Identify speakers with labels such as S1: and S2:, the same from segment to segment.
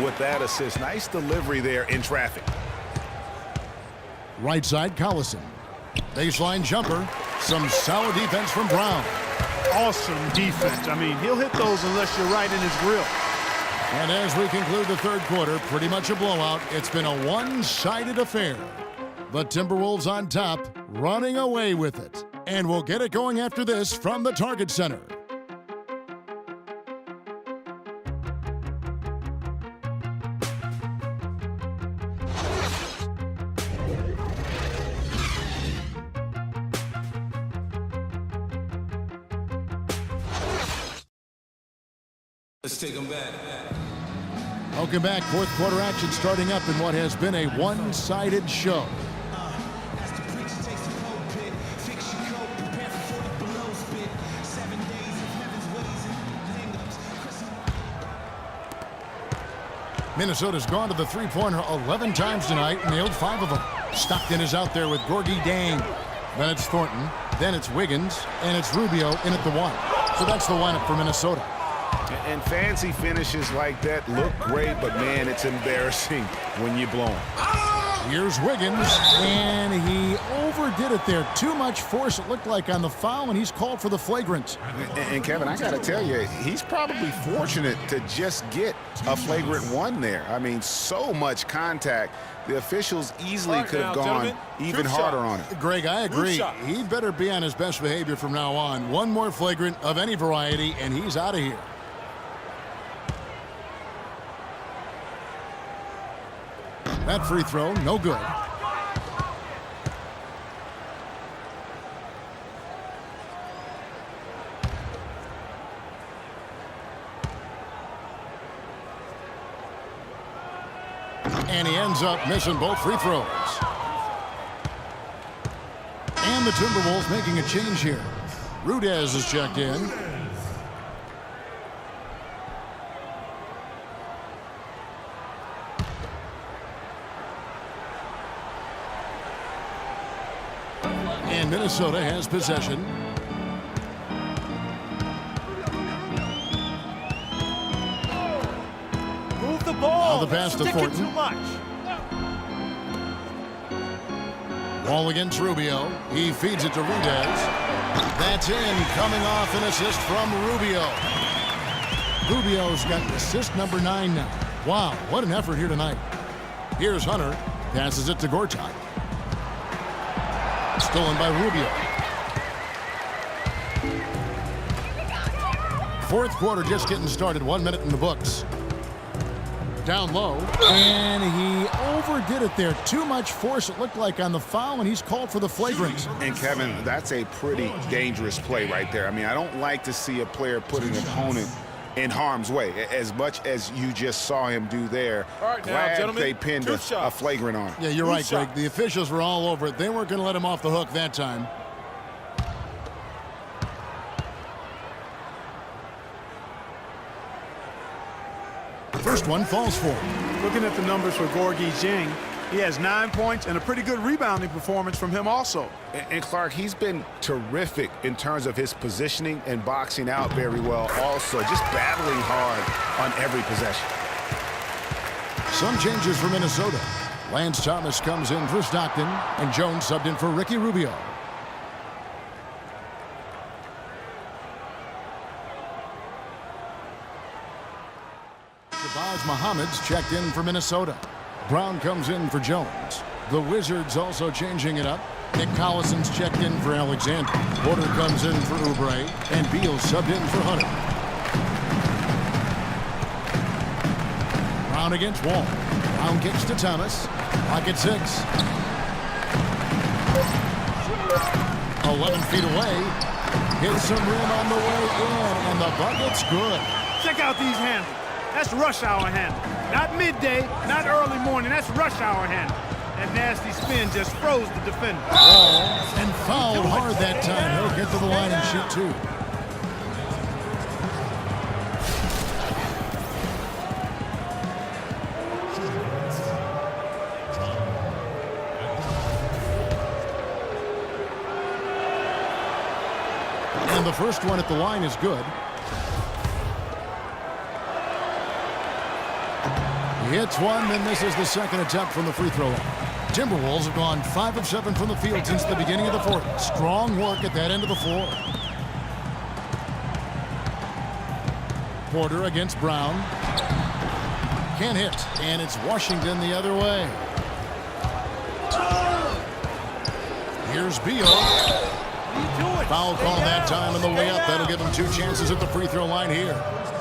S1: with that assist. Nice delivery there in traffic.
S2: Right side, Collison. Baseline jumper. Some solid defense from Brown.
S3: Awesome defense. I mean, he'll hit those unless you're right in his grill.
S2: And as we conclude the third quarter, pretty much a blowout. It's been a one-sided affair. The Timberwolves on top, running away with it. And we'll get it going after this from the Target Center.
S4: Let's take them back.
S2: Welcome back. Fourth quarter action starting up in what has been a one-sided show. Minnesota's gone to the three-pointer 11 times tonight, nailed 5 of them. Stockton is out there with Gorgui Dieng. Then it's Thornton, then it's Wiggins, and it's Rubio in at the 1. So that's the lineup for Minnesota.
S1: And fancy finishes like that look great, but man, it's embarrassing when you blow them.
S2: Here's Wiggins, and he overdid it there. Too much force, it looked like, on the foul, and he's called for the flagrant.
S1: And Kevin, I got to tell you, he's probably fortunate to just get a flagrant 1 there. I mean, so much contact. The officials easily could have gone even harder on it.
S2: Greg, I agree. He better be on his best behavior from now on. One more flagrant of any variety, and he's out of here. That free throw, no good. And he ends up missing both free throws. And the Timberwolves making a change here. Rudez is checked in. And Minnesota has possession.
S3: Move the ball.
S2: Now the pass to Thornton.
S3: Too much.
S2: Ball against Rubio. He feeds it to Rudez. That's in. Coming off an assist from Rubio. Rubio's got assist number 9 now. Wow, what an effort here tonight. Here's Hunter. Passes it to Gortat. Stolen by Rubio. Fourth quarter just getting started. 1 minute in the books. Down low. And he overdid it there. Too much force, it looked like, on the foul, and he's called for the flagrant.
S1: And Kevin, that's a pretty dangerous play right there. I mean, I don't like to see a player put an opponent in harm's way, as much as you just saw him do there.
S4: All right, now,
S1: Glad
S4: gentlemen,
S1: they pinned a flagrant on him.
S2: Yeah, you're right, Greg. The officials were all over it. They weren't going to let him off the hook that time. First one falls for him.
S3: Looking at the numbers for Gorgui Dieng, he has 9 points and a pretty good rebounding performance from him also.
S1: And Clark, he's been terrific in terms of his positioning and boxing out very well also. Just battling hard on every possession.
S2: Some changes for Minnesota. Lance Thomas comes in for Stockton, and Jones subbed in for Ricky Rubio. Shabazz Muhammad's checked in for Minnesota. Brown comes in for Jones. The Wizards also changing it up. Nick Collison's checked in for Alexander. Porter comes in for Oubre, and Beal subbed in for Hunter. Brown against Wall. Brown kicks to Thomas. Pocket 6. 11 feet away. Hits some rim on the way in, and the bucket's good.
S3: Check out these handles. That's rush hour handle. Not midday, not early morning. That's rush hour handle. That nasty spin just froze the defender.
S2: Wall and fouled hard that time. He'll get to the line and shoot 2. And the first one at the line is good. hits one, then misses the second attempt from the free throw line. Timberwolves have gone 5 of 7 from the field since the beginning of the fourth. Strong work at that end of the floor. Porter against Brown. Can't hit, and it's Washington the other way. Here's Beal. Foul call that time on the way up. That'll give him 2 chances at the free throw line here.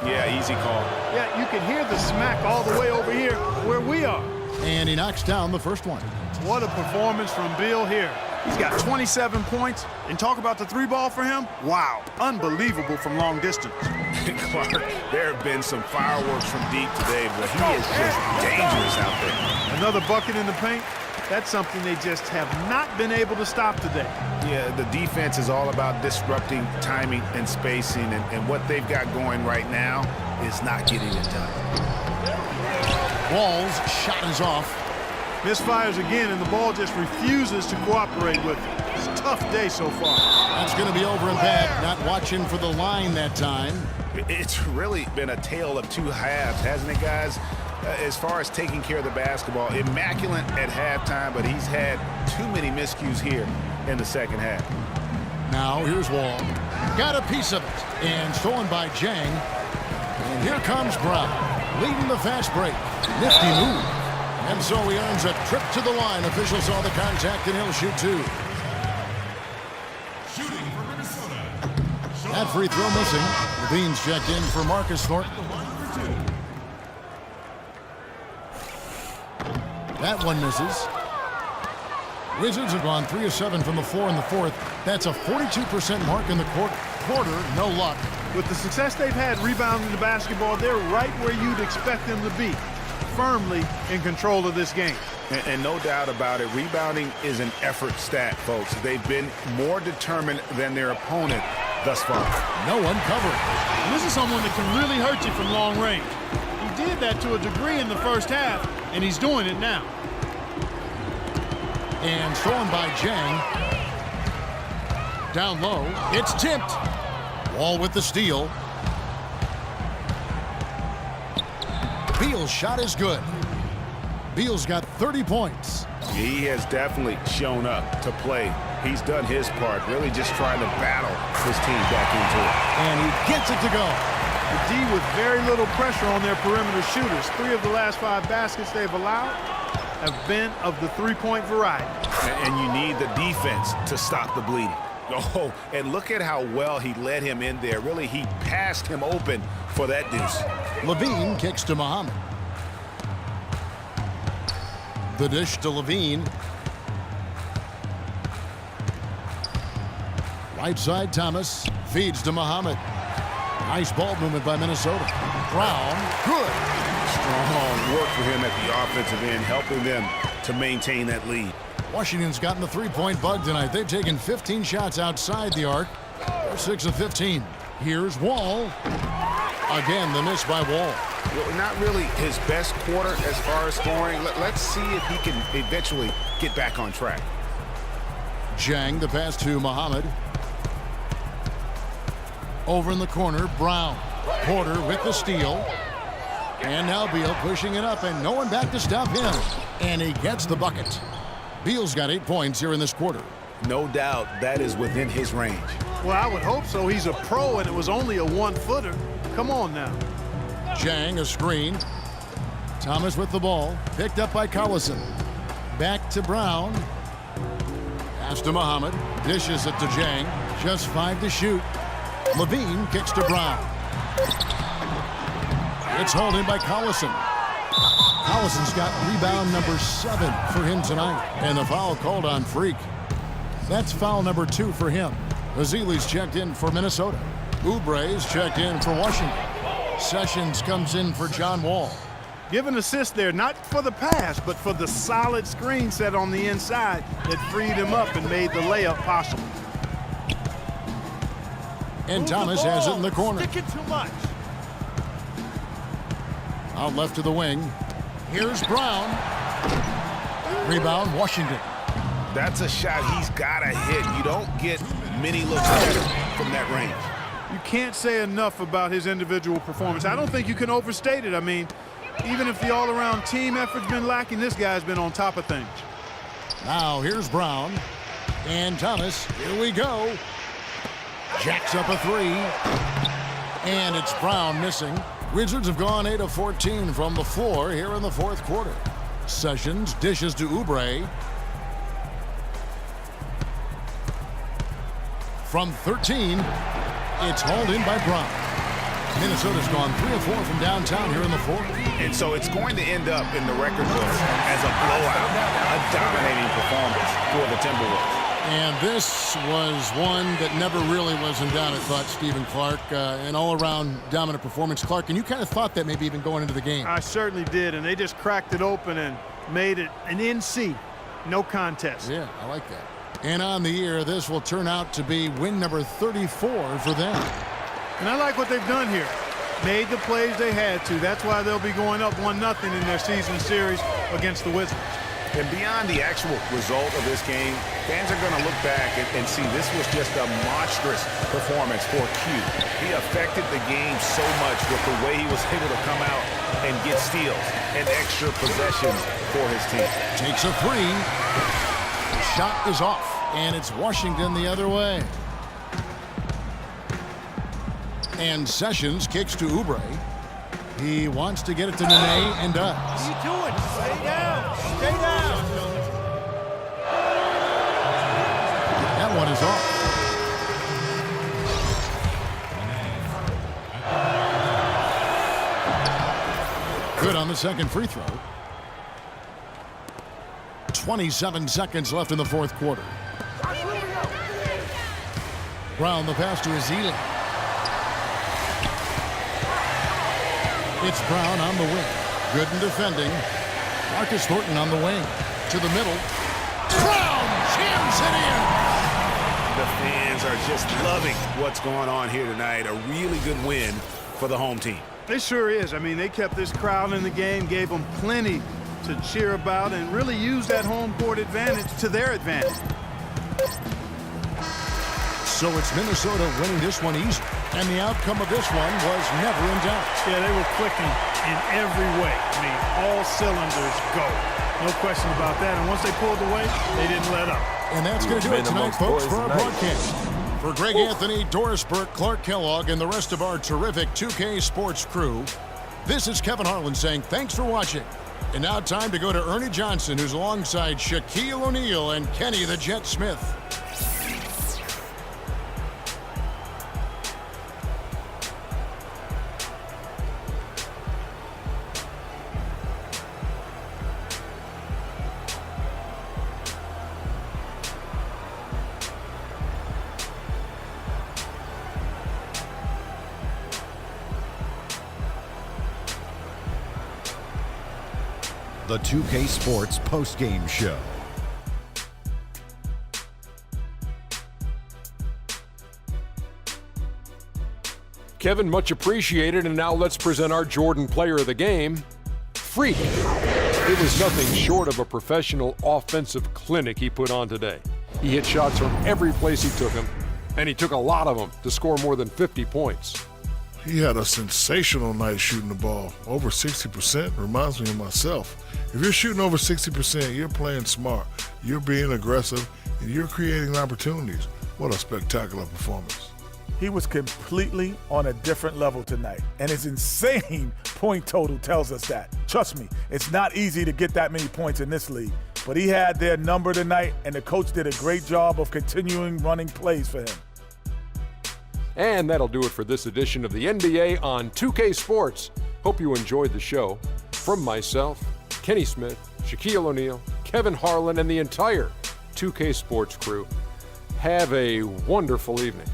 S1: Yeah, easy call.
S3: Yeah, you can hear the smack all the way over here where we are.
S2: And he knocks down the first one.
S3: What a performance from Beal here. He's got 27 points. And talk about the 3-ball for him. Wow, unbelievable from long distance.
S1: Clark, there have been some fireworks from deep today, but he is just dangerous out there.
S3: Another bucket in the paint. That's something they just have not been able to stop today.
S1: Yeah, the defense is all about disrupting timing and spacing, and what they've got going right now is not getting it done.
S2: Wall's shot is off.
S3: Misfires again, and the ball just refuses to cooperate with it. It's a tough day so far.
S2: That's going to be over and back. Not watching for the line that time.
S1: It's really been a tale of 2 halves, hasn't it, guys? As far as taking care of the basketball, immaculate at halftime, but he's had too many miscues here in the second half.
S2: Now here's Wall. Got a piece of it. And stolen by Jang. And here comes Brown, leading the fast break. Nifty move. And so he earns a trip to the line. Officials saw the contact, and he'll shoot 2.
S5: Shooting for Minnesota.
S2: That free throw missing. Levine's checked in for Marcus Thornton. That one misses. Wizards have gone 3 of 7 from the floor in the fourth. That's a 42% mark in the quarter. No luck.
S3: With the success they've had rebounding the basketball, they're right where you'd expect them to be. Firmly in control of this game.
S1: And no doubt about it, rebounding is an effort stat, folks. They've been more determined than their opponent thus far.
S2: No one covering.
S3: And this is someone that can really hurt you from long range. He did that to a degree in the first half, and he's doing it now.
S2: And stolen by Jang. Down low. It's tipped. Wall with the steal. Beal's shot is good. Beal's got 30 points.
S1: He has definitely shown up to play. He's done his part, really just trying to battle his team back into it.
S2: And he gets it to go.
S3: The D with very little pressure on their perimeter shooters. 3 of the last 5 baskets they've allowed have been of the 3-point variety.
S1: And you need the defense to stop the bleeding. Oh, and look at how well he led him in there. Really, he passed him open for that deuce.
S2: Levine kicks to Muhammad. The dish to Levine. Right side, Thomas feeds to Muhammad. Nice ball movement by Minnesota. Brown, good.
S1: Strong work for him at the offensive end, helping them to maintain that lead.
S2: Washington's gotten the 3-point bug tonight. They've taken 15 shots outside the arc. They're 6 of 15. Here's Wall. Again, the miss by Wall.
S1: Well, not really his best quarter as far as scoring. Let's see if he can eventually get back on track.
S2: Jang, the pass to Muhammad. Over in the corner, Brown. Porter with the steal. And now Beal pushing it up, and no one back to stop him. And he gets the bucket. Beal's got 8 points here in this quarter.
S1: No doubt that is within his range.
S3: Well, I would hope so. He's a pro, and it was only a 1-footer. Come on now.
S2: Jang, a screen. Thomas with the ball. Picked up by Collison. Back to Brown. Pass to Muhammad. Dishes it to Jang. Just 5 to shoot. Levine kicks to Brown. It's hauled in by Collison. Collison's got rebound number 7 for him tonight. And the foul called on Freak. That's foul number 2 for him. Ezeli's checked in for Minnesota. Oubre's checked in for Washington. Sessions comes in for John Wall.
S3: Give an assist there, not for the pass, but for the solid screen set on the inside that freed him up and made the layup possible.
S2: And Thomas has it in the corner.
S3: Stick it too much.
S2: Out left to the wing. Here's Brown. Rebound, Washington.
S1: That's a shot he's got to hit. You don't get many looks at it from that range.
S3: You can't say enough about his individual performance. I don't think you can overstate it. I mean, Even if the all-around team effort's been lacking, this guy's been on top of things.
S2: Now here's Brown. And Thomas, here we go. Jacks up a three. And it's Brown missing. Wizards have gone 8 of 14 from the floor here in the fourth quarter. Sessions dishes to Oubre. From 13, it's hauled in by Brown. Minnesota's gone 3 of 4 from downtown here in the fourth.
S1: And so it's going to end up in the record books as a blowout, a dominating performance for the Timberwolves.
S2: And this was one that never really was in doubt, I thought, Stephen Clark. An all-around dominant performance. Clark, and you kind of thought that maybe even going into the game.
S3: I certainly did, and they just cracked it open and made it an NC. No contest.
S2: Yeah, I like that. And on the year, this will turn out to be win number 34 for them.
S3: And I like what they've done here. Made the plays they had to. That's why they'll be going up 1-0 in their season series against the Wizards.
S1: And beyond the actual result of this game, fans are going to look back and see this was just a monstrous performance for Q. He affected the game so much with the way he was able to come out and get steals and extra possessions for his team.
S2: Takes a three. The shot is off, and it's Washington the other way. And Sessions kicks to Oubre. He wants to get it to Nene and does.
S3: What are you doing? Stay down. Stay down.
S2: That one is off. Good on the second free throw. 27 seconds left in the fourth quarter. Brown the pass to Ezeli. It's Brown on the wing. Good in defending. Marcus Thornton on the wing. To the middle. Brown jams it in.
S1: The fans are just loving what's going on here tonight. A really good win for the home team.
S3: It sure is. I mean, they kept this crowd in the game, gave them plenty to cheer about, and really used that home court advantage to their advantage.
S2: So it's Minnesota winning this one easy. And the outcome of this one was never in doubt.
S3: Yeah, they were clicking in every way. I mean, all cylinders go. No question about that. And once they pulled away, they didn't let up.
S2: And that's going to do it tonight, folks, for our broadcast. For Greg Anthony, Doris Burke, Clark Kellogg, and the rest of our terrific 2K Sports crew, this is Kevin Harlan saying thanks for watching. And now time to go to Ernie Johnson, who's alongside Shaquille O'Neal and Kenny the Jet Smith.
S5: The 2K Sports postgame show.
S6: Kevin, much appreciated, and now let's present our Jordan Player of the Game, Freak. It was nothing short of a professional offensive clinic he put on today. He hit shots from every place he took them, and he took a lot of them to score more than 50 points.
S7: He had a sensational night shooting the ball. Over 60% reminds me of myself. If you're shooting over 60%, you're playing smart. You're being aggressive, and you're creating opportunities. What a spectacular performance.
S8: He was completely on a different level tonight, and his insane point total tells us that. Trust me, it's not easy to get that many points in this league, but he had their number tonight, and the coach did a great job of continuing running plays for him.
S6: And that'll do it for this edition of the NBA on 2K Sports. Hope you enjoyed the show. From myself, Kenny Smith, Shaquille O'Neal, Kevin Harlan, and the entire 2K Sports crew, have a wonderful evening.